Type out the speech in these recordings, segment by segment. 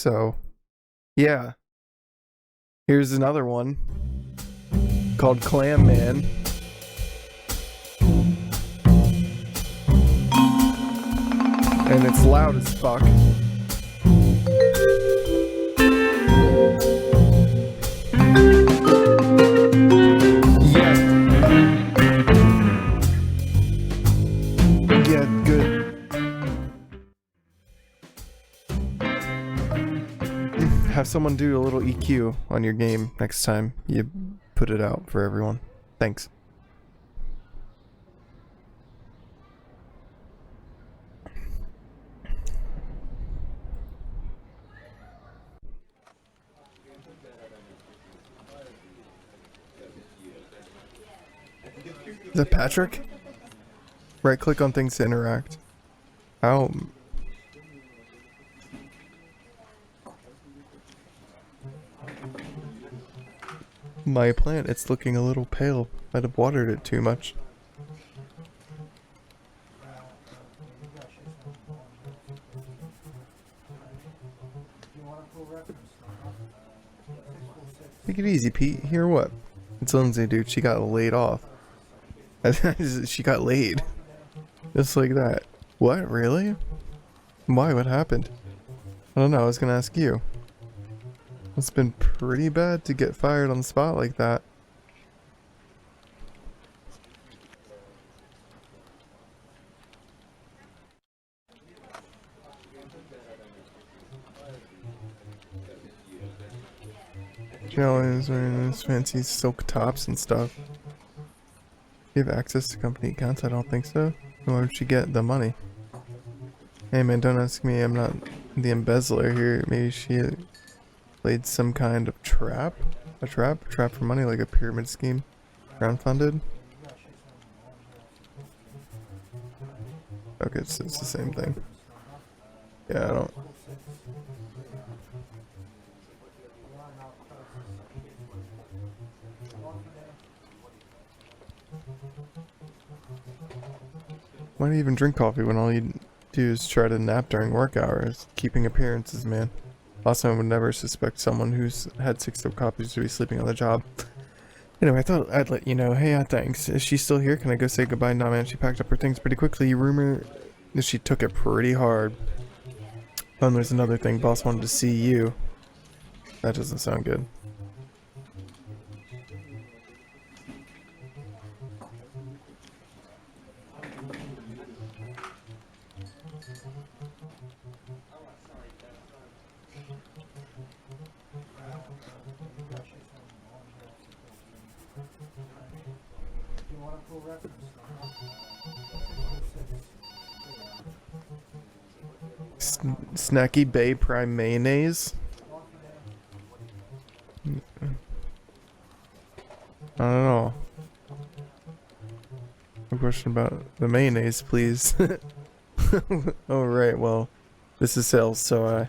So, yeah. Here's another one called Clam Man. And it's loud as fuck. Yeah. Yeah, good. Have someone do a little EQ on your game next time you put it out for everyone. Thanks. Is that Patrick? Right click on things to interact. How? My plant, it's looking a little pale. Might have watered it too much. Take it easy, Pete. Hear what? It's Lindsay, dude. She got laid off. She got laid. Just like that. What? Really? Why? What happened? I don't know. I was gonna ask you. It's been pretty bad to get fired on the spot like that. You know, I was wearing those fancy silk tops and stuff. You have access to company accounts? I don't think so. Why would she get the money? Hey man, don't ask me. I'm not the embezzler here. Maybe she played some kind of trap? A trap? A trap for money, like a pyramid scheme? Crowdfunded? Okay, it's the same thing. Yeah, I don't... Why do you even drink coffee when all you do is try to nap during work hours? Keeping appearances, man. Last time I would never suspect someone who's had 6 copies to be sleeping on the job. Anyway, I thought I'd let you know. Hey, thanks. Is she still here? Can I go say goodbye? Nah, man, she packed up her things pretty quickly. Rumor that she took it pretty hard. And there's another thing. Boss wanted to see you. That doesn't sound good. Snacky Bay Prime Mayonnaise? I don't know. A question about the mayonnaise, please. Oh, right, well, this is sales, so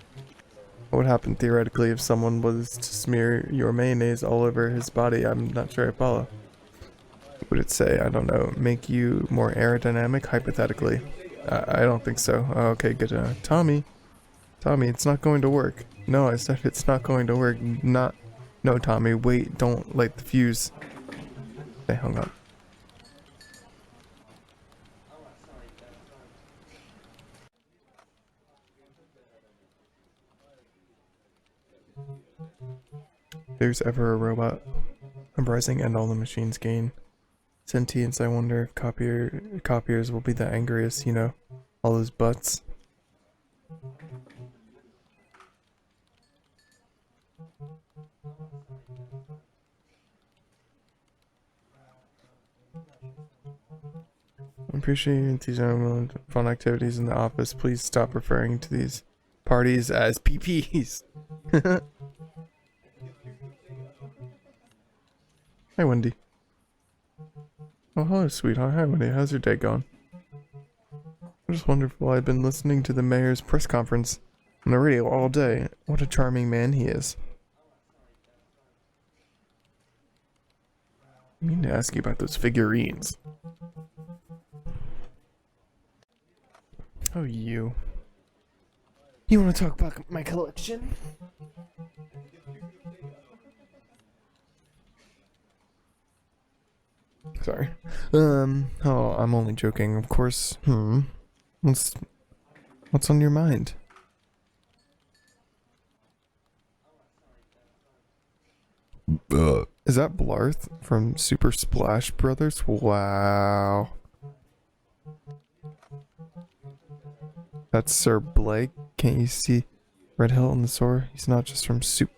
what would happen theoretically if someone was to smear your mayonnaise all over his body? I'm not sure I follow. Would it say, I don't know, make you more aerodynamic, hypothetically? I don't think so. Oh, okay, good to know. Tommy, it's not going to work. No, I said it's not going to work. No, Tommy, wait, don't light the fuse. They hung up. If there's ever a robot uprising and all the machines gain sentience, I wonder if copiers will be the angriest, you know, all those butts. I appreciate your enthusiasm and fun activities in the office. Please stop referring to these parties as PPs. Hi, Wendy. Oh, hello, sweetheart. Hi, Wendy. How's your day going? Just wonderful. I've been listening to the mayor's press conference on the radio all day. What a charming man he is. I need to ask you about those figurines. Oh, you. You want to talk about my collection? Sorry. Oh, I'm only joking, of course. What's on your mind? Is that Blarth from Super Splash Brothers? Wow. That's Sir Blake. Can't you see Red Hill in the store? He's not just from Soup.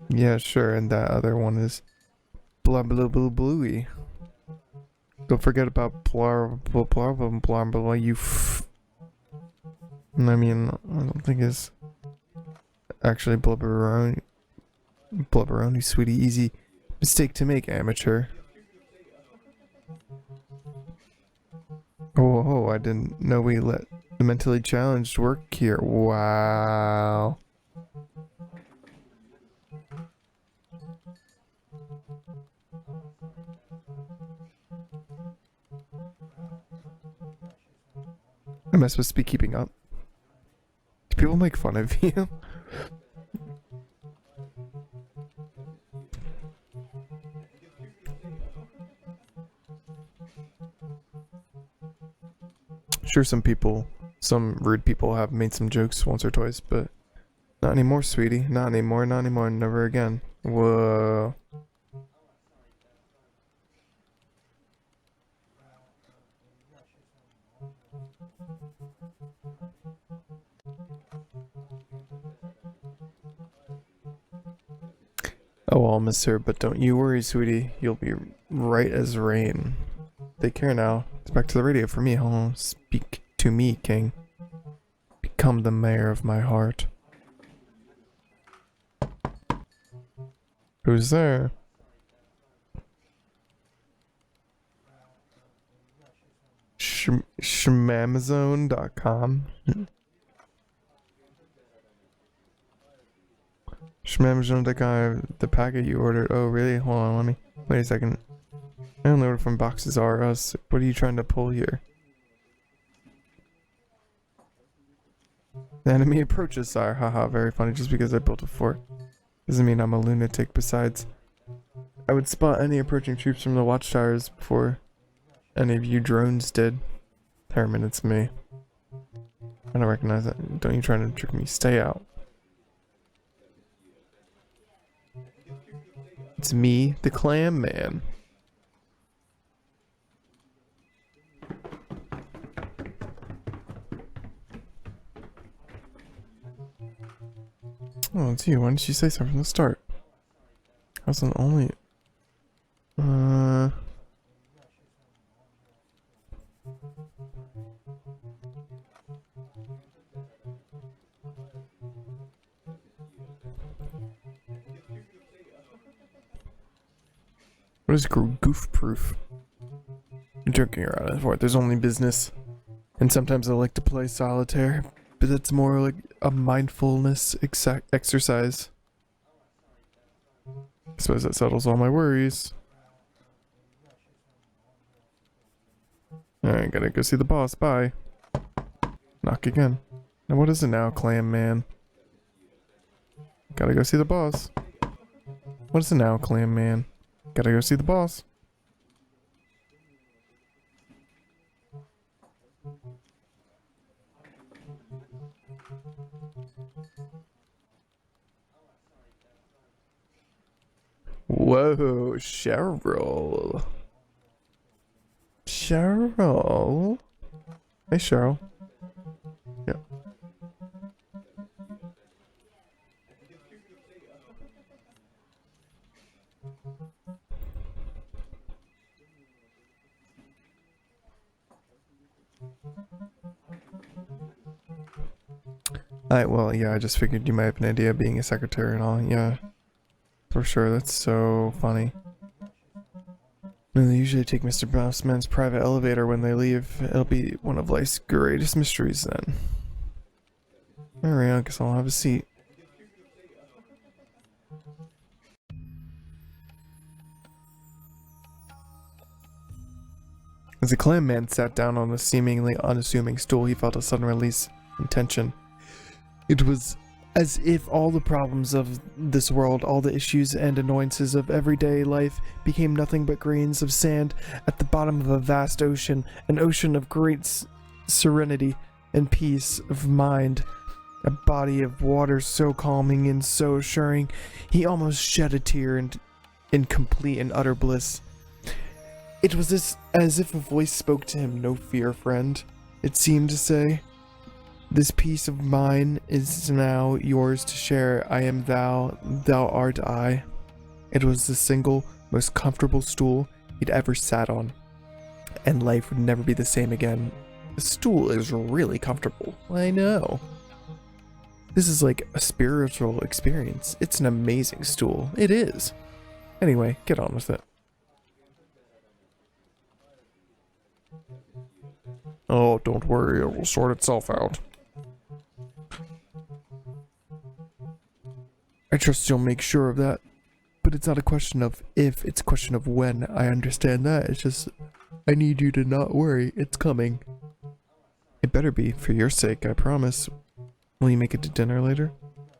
Yeah, sure, and that other one is blah blah blah bluey. Don't forget about blah blah blah blah blah blah you I mean, I don't think it's actually blubberoni, sweetie. Easy mistake to make, amateur. Oh, I didn't know we let the mentally challenged work here. Wow. Am I supposed to be keeping up? Do people make fun of you? Sure, some rude people have made some jokes once or twice, but not anymore, sweetie. Not anymore, never again. Whoa. Oh, well, mister, but don't you worry, sweetie. You'll be right as rain. Take care now. It's back to the radio for me, huh? Speak to me, king. Become the mayor of my heart. Who's there? Shmamazone.com. Shmamazone.com. The packet you ordered. Oh, really? Hold on, let me. Wait a second. I only ordered from Boxes R Us. What are you trying to pull here? The enemy approaches, sire. Haha, very funny. Just because I built a fort doesn't mean I'm a lunatic. Besides, I would spot any approaching troops from the watchtowers before any of you drones did. Herman, it's me. I don't recognize that. Don't you try to trick me. Stay out. It's me, the Clam Man. Oh, it's you. Why didn't you say so from the start? I wasn't only... What is goof proof? You're joking around at fort. There's only business. And sometimes I like to play solitaire, but it's more like a mindfulness exercise. I suppose that settles all my worries. Alright, gotta go see the boss. Bye. Knock again. Now what is it now, Clam Man? Gotta go see the boss. What is it now, Clam Man? Gotta go see the boss. Whoa, Cheryl. Cheryl? Hey, Cheryl. Yeah. Well, yeah, I just figured you might have an idea of being a secretary and all. Yeah. For sure, that's so funny. And they usually take Mr. Bossman's private elevator when they leave. It'll be one of life's greatest mysteries then. Alright, I guess I'll have a seat. As the clam man sat down on a seemingly unassuming stool, he felt a sudden release in tension. It was as if all the problems of this world, all the issues and annoyances of everyday life became nothing but grains of sand at the bottom of a vast ocean, an ocean of great serenity and peace of mind, a body of water so calming and so assuring, he almost shed a tear in complete and utter bliss. It was as if a voice spoke to him. "No fear, friend," it seemed to say. "This peace of mine is now yours to share. I am thou, thou art I." It was the single most comfortable stool he'd ever sat on, and life would never be the same again. The stool is really comfortable. I know. This is like a spiritual experience. It's an amazing stool. It is. Anyway, get on with it. Oh, don't worry, it will sort itself out. I trust you'll make sure of that. But it's not a question of if, it's a question of when. I understand that. It's just, I need you to not worry. It's coming. It better be, for your sake, I promise. Will you make it to dinner later?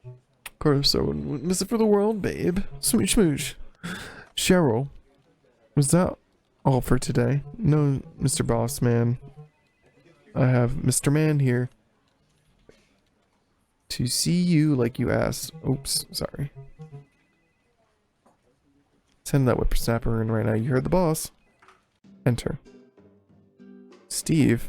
Of course, I wouldn't miss it for the world, babe. Smooch, smooch. Cheryl, was that all for today? No, Mr. Boss Man. I have Mr. Man here to see you like you asked. Oops, sorry. Send that whippersnapper in right now. You heard the boss. Enter. Steve.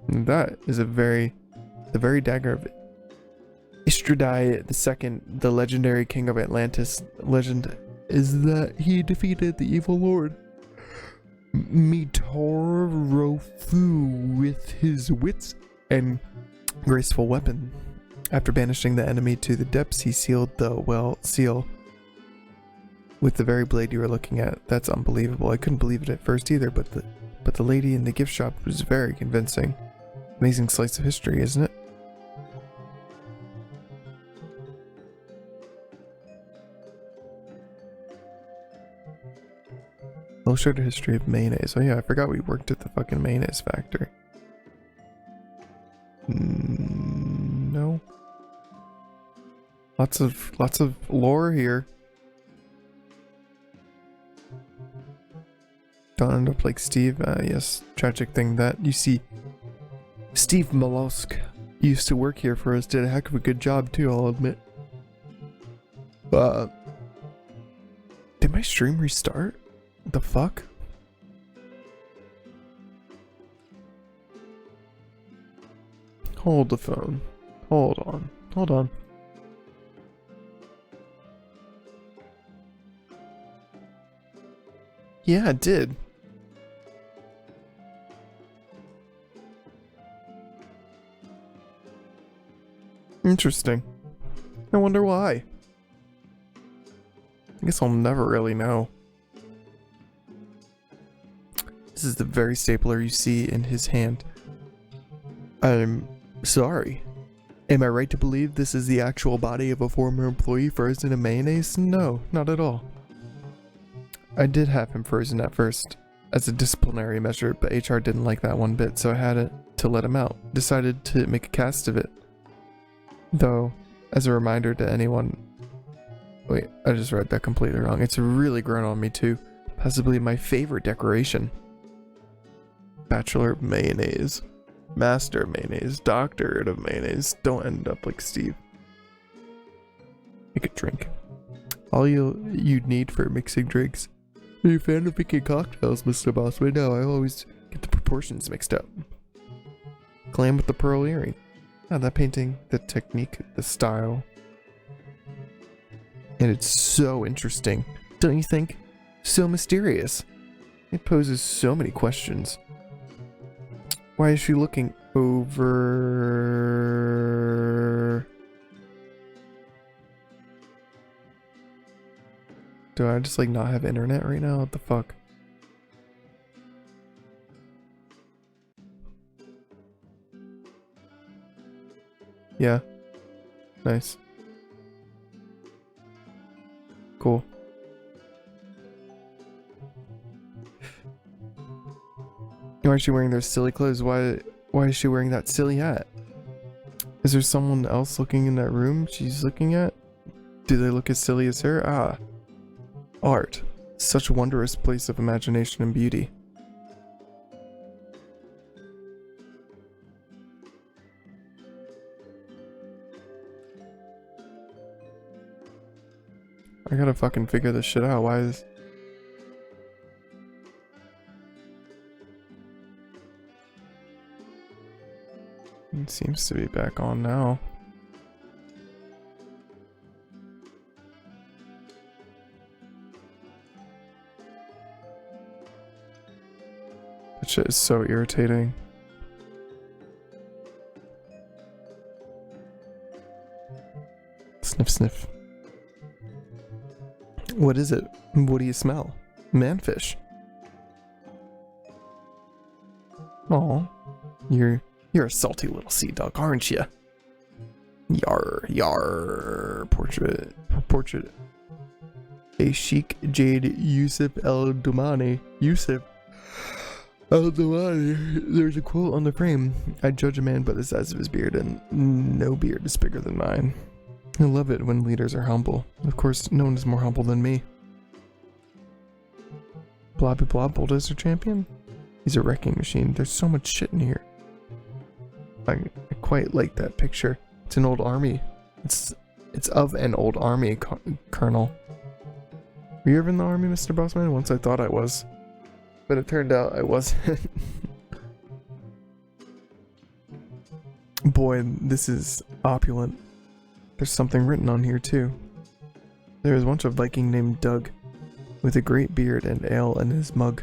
That is the very dagger of Istradai II, the legendary king of Atlantis. Legend is that he defeated the evil lord Mitorofu with his wits and graceful weapon. After banishing the enemy to the depths, he sealed the seal with the very blade you were looking at. That's unbelievable. I couldn't believe it at first either, but the lady in the gift shop was very convincing. Amazing slice of history, isn't it? Illustrated history of mayonnaise. Oh yeah, I forgot we worked at the fucking mayonnaise factory. No. Lots of lore here. Don't end up like Steve. Yes, tragic thing that you see. Steve Mollusk used to work here for us. Did a heck of a good job too, I'll admit. Did my stream restart? What the fuck? Hold the phone. Hold on. Hold on. Yeah, it did. Interesting. I wonder why. I guess I'll never really know. This is the very stapler you see in his hand. I'm sorry. Am I right to believe this is the actual body of a former employee frozen in mayonnaise? No, not at all. I did have him frozen at first, as a disciplinary measure, but HR didn't like that one bit, so I had to let him out. Decided to make a cast of it. Though, as a reminder to anyone... Wait, I just read that completely wrong. It's really grown on me too. Possibly my favorite decoration. Bachelor of Mayonnaise. Master of Mayonnaise. Doctorate of Mayonnaise. Don't end up like Steve. Make a drink. All you'd need for mixing drinks. Are you a fan of making cocktails, Mr. Bossman? No, I always get the proportions mixed up. Clam with the pearl earring. Ah, that painting, the technique, the style. And it's so interesting. Don't you think? So mysterious. It poses so many questions. Why is she looking over... Do I just like not have internet right now? What the fuck? Yeah. Nice. Cool. Why is she wearing those silly clothes? Why is she wearing that silly hat? Is there someone else looking in that room she's looking at? Do they look as silly as her? Ah. Art. Such a wondrous place of imagination and beauty. I gotta fucking figure this shit out. Why is... It seems to be back on now. That shit is so irritating. Sniff, sniff. What is it? What do you smell? Manfish. Aw. You're a salty little sea dog, aren't you? Yar, yar. Portrait. A Sheikh Jade Yusuf El Domani. Yusuf El Domani. There's a quote on the frame. I judge a man by the size of his beard, and no beard is bigger than mine. I love it when leaders are humble. Of course, no one is more humble than me. Blobby Blob, Bulldozer Champion? He's a wrecking machine. There's so much shit in here. I quite like that picture. It's an old army. It's of an old army colonel. Were you ever in the army, Mr. Bossman? Once I thought I was. But it turned out I wasn't. Boy, this is opulent. There's something written on here too. There is once a Viking named Doug, with a great beard and ale in his mug.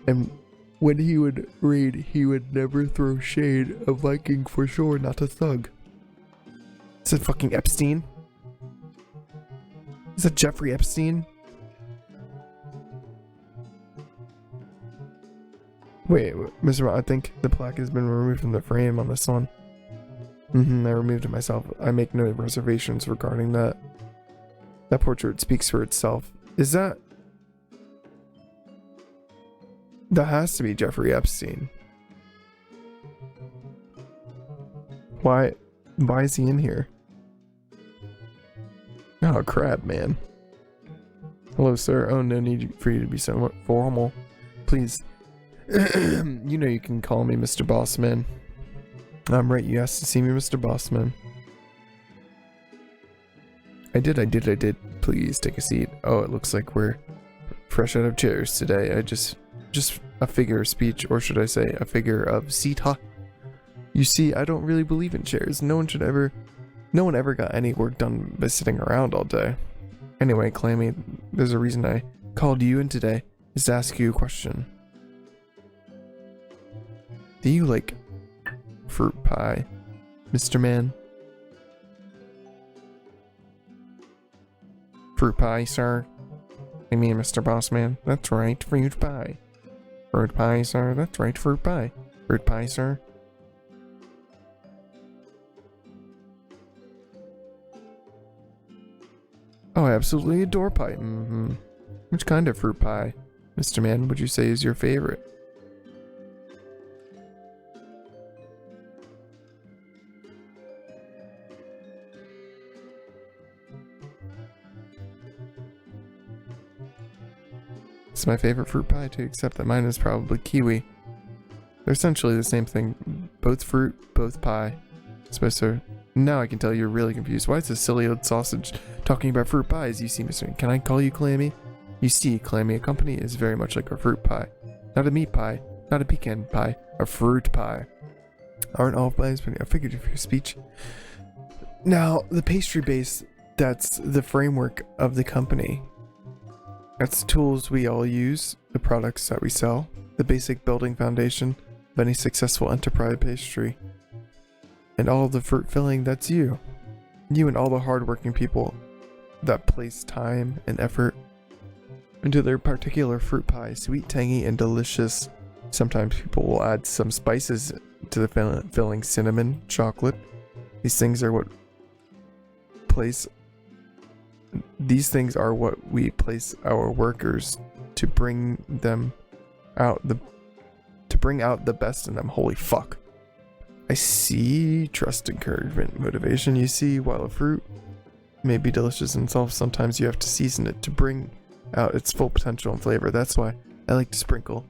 And when he would read, he would never throw shade. A Viking for sure, not a thug. Is that fucking Epstein? Is that Jeffrey Epstein? Wait, Mr. I think the plaque has been removed from the frame on this one. I removed it myself. I make no reservations regarding that. That portrait speaks for itself. Is that... That has to be Jeffrey Epstein. Why is he in here? Oh crap, man. Hello, sir. Oh, no need for you to be so formal. Please. You know you can call me Mr. Bossman. I'm right, you asked to see me, Mr. Bossman. I did. Please take a seat. Oh, it looks like we're fresh out of chairs today. I just a figure of speech, or should I say a figure of seat, huh? You see, I don't really believe in chairs. No one ever got any work done by sitting around all day. Anyway, Clammy, there's a reason I called you in today, is to ask you a question. Do you like fruit pie, Mr. Man? Fruit pie, sir? I mean, Mr. Bossman. That's right, fruit pie. Fruit pie, sir. That's right, fruit pie. Fruit pie, sir. Oh, I absolutely adore pie. Which kind of fruit pie, Mr. Man, would you say is your favorite? It's my favorite fruit pie too, except that mine is probably kiwi. They're essentially the same thing. Both fruit, both pie. Supposed to... Now I can tell you're really confused. Why is this silly old sausage talking about fruit pies? You see, Mr. Can I call you Clammy? You see, Clammy, a company is very much like a fruit pie. Not a meat pie, not a pecan pie, a fruit pie. Aren't all pies pretty? I figured for your speech. Now, the pastry base, that's the framework of the company. That's the tools we all use, the products that we sell, the basic building foundation of any successful enterprise pastry. And all the fruit filling, that's you. You and all the hardworking people that place time and effort into their particular fruit pie. Sweet, tangy, and delicious. Sometimes people will add some spices to the filling, cinnamon, chocolate. These things are what we place our workers to bring out the best in them. Holy fuck. I see. Trust, encouragement, motivation. You see, while a fruit may be delicious in itself, sometimes you have to season it to bring out its full potential and flavor. That's why I like to sprinkle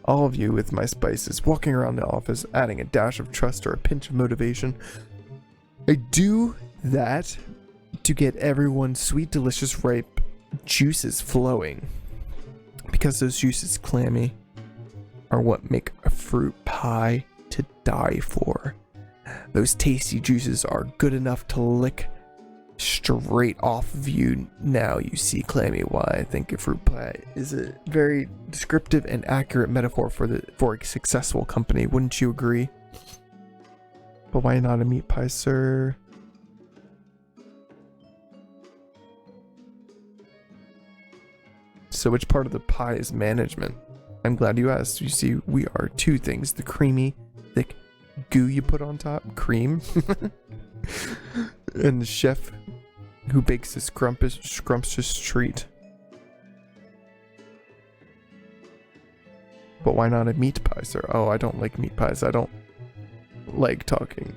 all of you with my spices, walking around the office, adding a dash of trust or a pinch of motivation. I do that to get everyone's sweet, delicious, ripe juices flowing. Because those juices, Clammy, are what make a fruit pie to die for. Those tasty juices are good enough to lick straight off of you. Now you see, Clammy, why I think a fruit pie is a very descriptive and accurate metaphor for a successful company. Wouldn't you agree? But why not a meat pie, sir? So which part of the pie is management? I'm glad you asked. You see, we are two things. The creamy, thick goo you put on top, cream, and the chef who bakes this scrumptious treat. But why not a meat pie, sir? Oh, I don't like meat pies. I don't like talking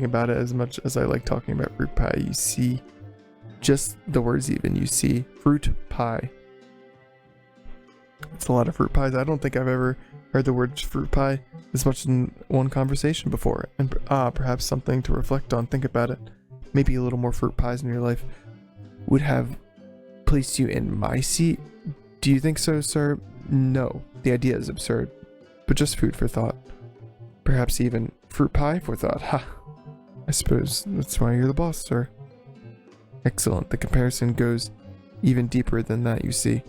about it as much as I like talking about fruit pie. You see, just the words even. You see, fruit pie. It's a lot of fruit pies. I don't think I've ever heard the word fruit pie as much in one conversation before. And perhaps something to reflect on. Think about it. Maybe a little more fruit pies in your life would have placed you in my seat. Do you think so, sir? No. The idea is absurd. But just food for thought. Perhaps even fruit pie for thought. Ha! I suppose that's why you're the boss, sir. Excellent. The comparison goes even deeper than that, you see.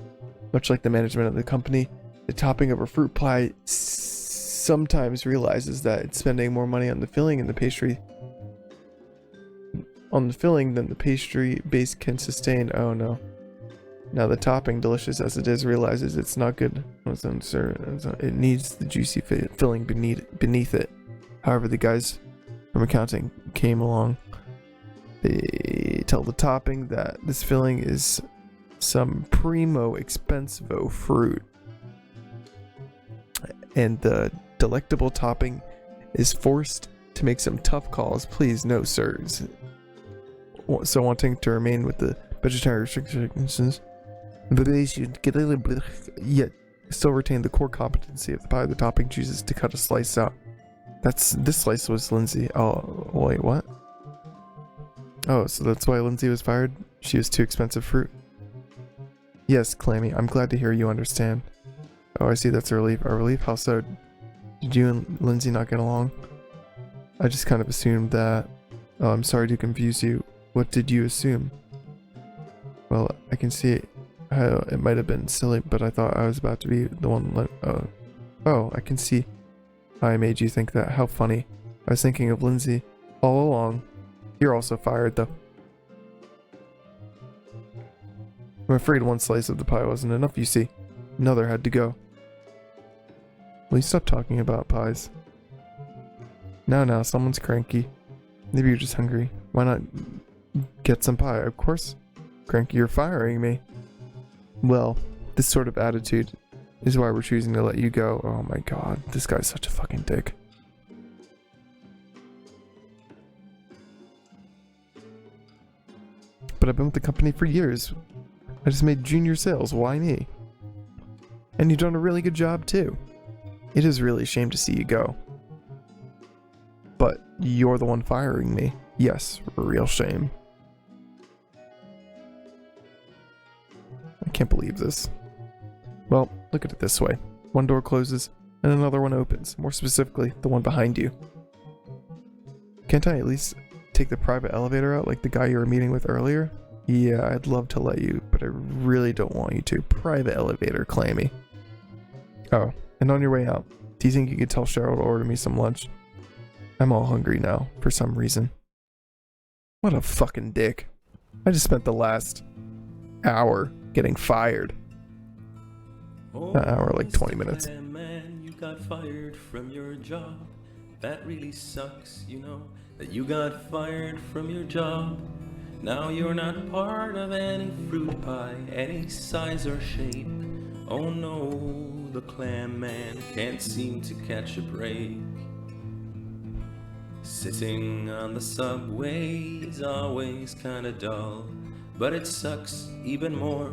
Much like the management of the company, the topping of a fruit pie sometimes realizes that it's spending more money on the filling and the pastry than the pastry base can sustain. Oh no. Now the topping, delicious as it is, realizes it's not good. It needs the juicy filling beneath it. However, the guys from accounting came along. They tell the topping that this filling is some primo expensivo fruit, and the delectable topping is forced to make some tough calls. Please, no sirs. So wanting to remain with the vegetarian restrictions, yet still retain the core competency of the pie. The topping chooses to cut a slice out. This slice was Lindsay. Oh wait, what? Oh, so that's why Lindsay was fired? She was too expensive fruit? Yes, Clammy, I'm glad to hear you understand. Oh, I see, that's a relief. A relief? How so? Did you and Lindsay not get along? I just kind of assumed that. Oh, I'm sorry to confuse you. What did you assume? Well, I can see it might have been silly, but I thought I was about to be the one. Oh, I can see I made you think that. How funny. I was thinking of Lindsay all along. You're also fired, though. I'm afraid one slice of the pie wasn't enough, you see. Another had to go. Will you stop talking about pies? Now, someone's cranky. Maybe you're just hungry. Why not get some pie? Of course. Cranky, you're firing me. Well, this sort of attitude is why we're choosing to let you go. Oh my god, this guy's such a fucking dick. But I've been with the company for years. I just made junior sales. Why me? And you've done a really good job too. It is really a shame to see you go. But you're the one firing me. Yes, real shame. I can't believe this. Well, look at it this way. One door closes and another one opens. More specifically, the one behind you. Can't I at least take the private elevator out like the guy you were meeting with earlier? Yeah, I'd love to let you, but I really don't want you to. Private elevator, Clammy. Oh, and on your way out, do you think you could tell Cheryl to order me some lunch? I'm all hungry now, for some reason. What a fucking dick. I just spent the last hour getting fired. An hour, like 20 minutes. Man, you got fired from your job. That really sucks, you know, that you got fired from your job. Now you're not part of any fruit pie, any size or shape. Oh no, the Clam Man can't seem to catch a break. Sitting on the subway is always kinda dull, but it sucks even more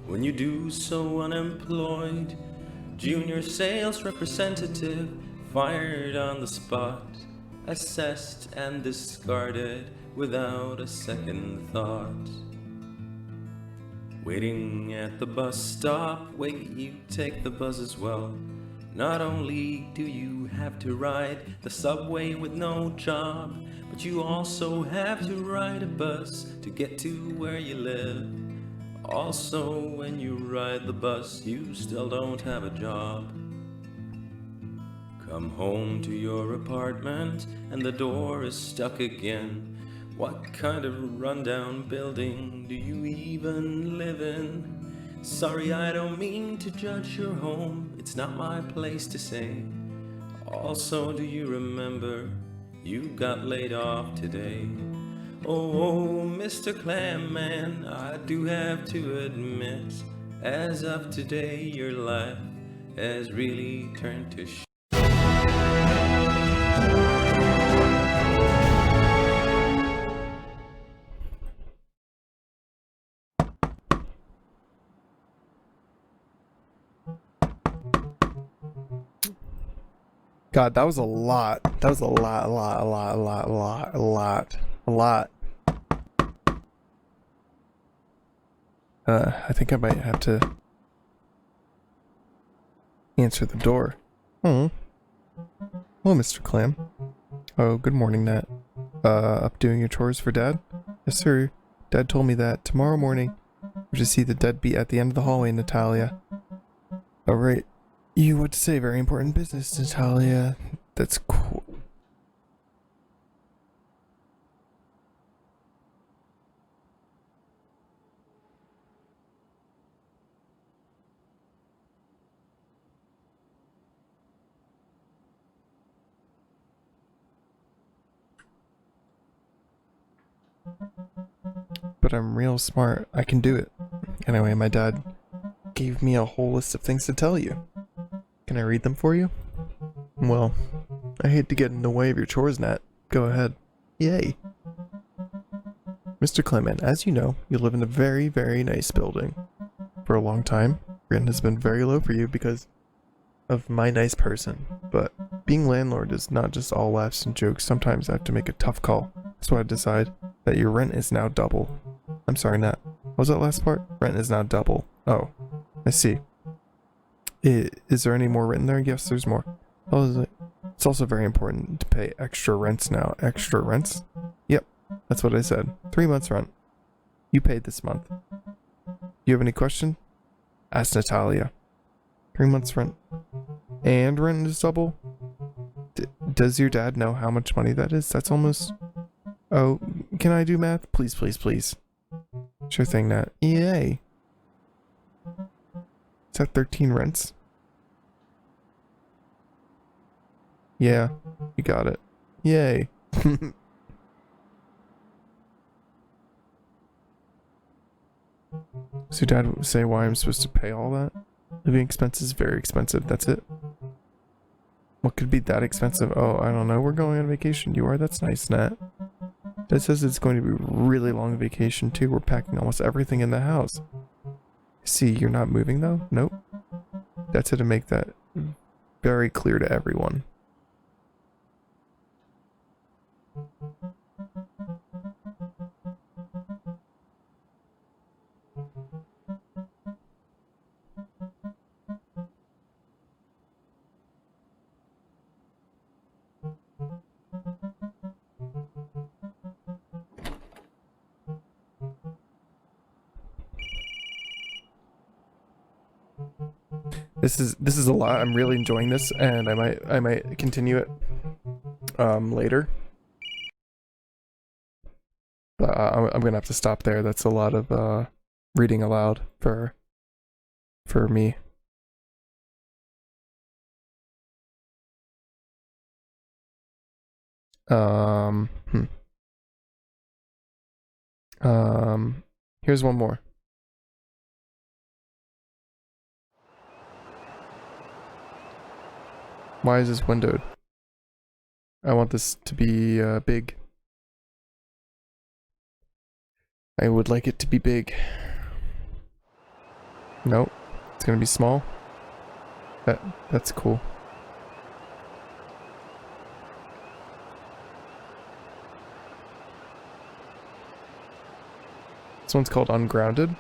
when you do so unemployed. Junior sales representative fired on the spot, assessed and discarded without a second thought. Waiting at the bus stop, wait, you take the bus as well. Not only do you have to ride the subway with no job, but you also have to ride a bus to get to where you live. Also, when you ride the bus, you still don't have a job. Come home to your apartment and the door is stuck again. What kind of rundown building do you even live in? Sorry, I don't mean to judge your home, it's not my place to say. Also, do you remember you got laid off today? Oh, Mr. Clam Man, I do have to admit, as of today your life has really turned to shit. God, that was a lot. That was a lot. I think I might have to answer the door. Oh. Hello, Mr. Clam. Oh, good morning, Nat. Up doing your chores for Dad? Yes, sir. Dad told me that tomorrow morning we're to see the deadbeat at the end of the hallway, Natalia. Oh, right. You what to say? Very important business, Natalia. That's cool. But I'm real smart. I can do it. Anyway, my dad gave me a whole list of things to tell you. Can I read them for you? Well, I hate to get in the way of your chores, Nat. Go ahead. Yay. Mr. Clement, as you know, you live in a very, very nice building. For a long time, rent has been very low for you because of my nice person. But being landlord is not just all laughs and jokes. Sometimes I have to make a tough call. So I decide that your rent is now double. I'm sorry, Nat. What was that last part? Rent is now double. Oh, I see. Is there any more written there? Yes, there's more. Oh, is it? It's also very important to pay extra rents now. Extra rents? Yep, that's what I said. 3 months rent. You paid this month. You have any question? Ask Natalia. 3 months rent. And rent is double? Does your dad know how much money that is? That's almost... Oh, can I do math? Please, please, please. Sure thing, Nat. Yay. Is that 13 rents? Yeah, you got it. Yay. So Dad would say why I'm supposed to pay all that? Living expenses very expensive, that's it. What could be that expensive? Oh, I don't know. We're going on vacation. You are? That's nice, Nat. Dad says it's going to be a really long vacation too. We're packing almost everything in the house. See, you're not moving though? Nope. That's how to make that very clear to everyone. This is a lot. I'm really enjoying this, and I might continue it later. But I'm gonna have to stop there. That's a lot of reading aloud for me. Um, hmm. Here's one more. Why is this windowed? I want this to be big. I would like it to be big. Nope, it's gonna be small. That's cool. This one's called Ungrounded.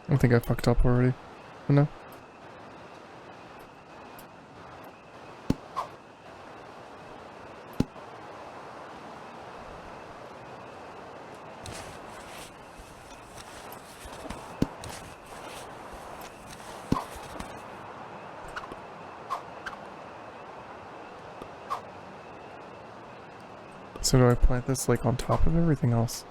I think I fucked up already. Oh, no. So do I plant this like on top of everything else?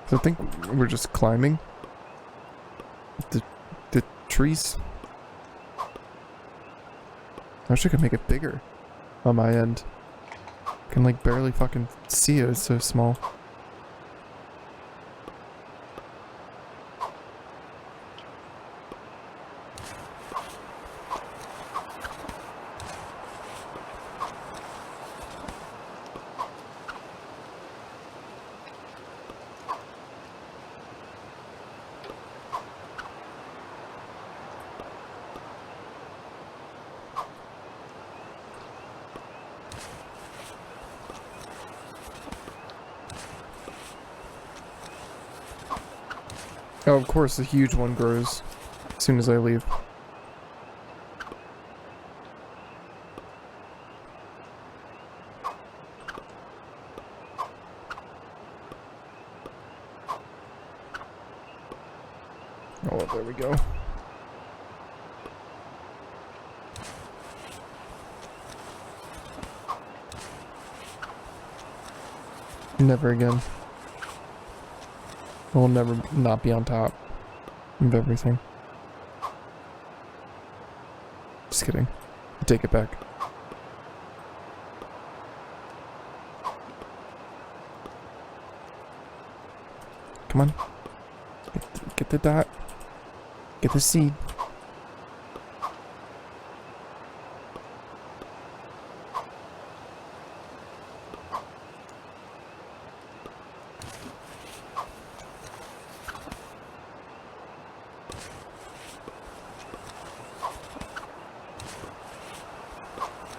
So I think we're just climbing the trees. I wish I could make it bigger on my end. I can like barely fucking see it, it's so small. Oh, of course, the huge one grows as soon as I leave. Oh, there we go. Never again. We'll never not be on top of everything. Just kidding. I take it back. Come on. Get the dot. Get the seed.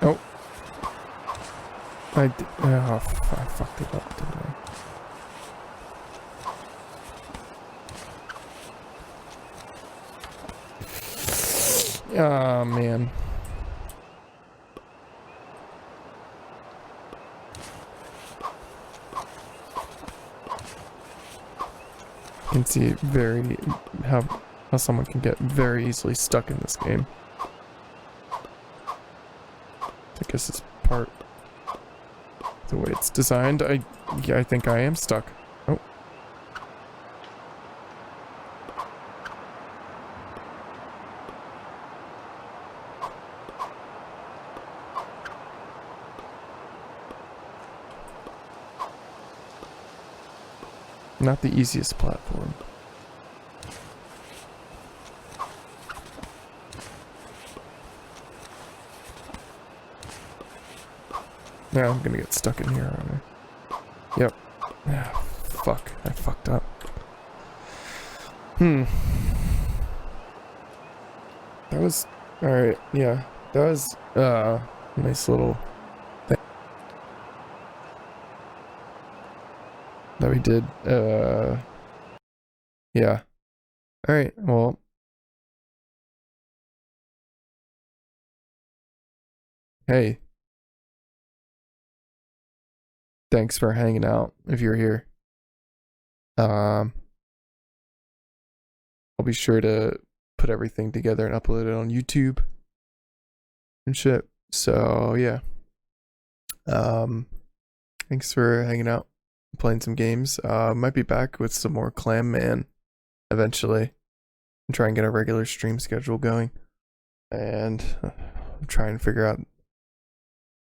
Oh. I fucked it up, didn't I? Ah, man. You can see very how someone can get very easily stuck in this game. I guess it's part the way it's designed. I think I am stuck. Oh. Not the easiest platform. Now I'm gonna get stuck in here, aren't I? Yep. Yeah, fuck. I fucked up. That was... Alright, yeah. That was, nice little thing that we did. Yeah. Alright, well... Hey. Thanks for hanging out, if you're here. I'll be sure to put everything together and upload it on YouTube and shit. So yeah. Thanks for hanging out, playing some games. Might be back with some more Clam Man eventually, and try and get a regular stream schedule going. And try and figure out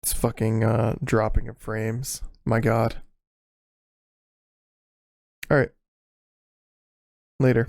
this fucking dropping of frames. My God. All right. Later.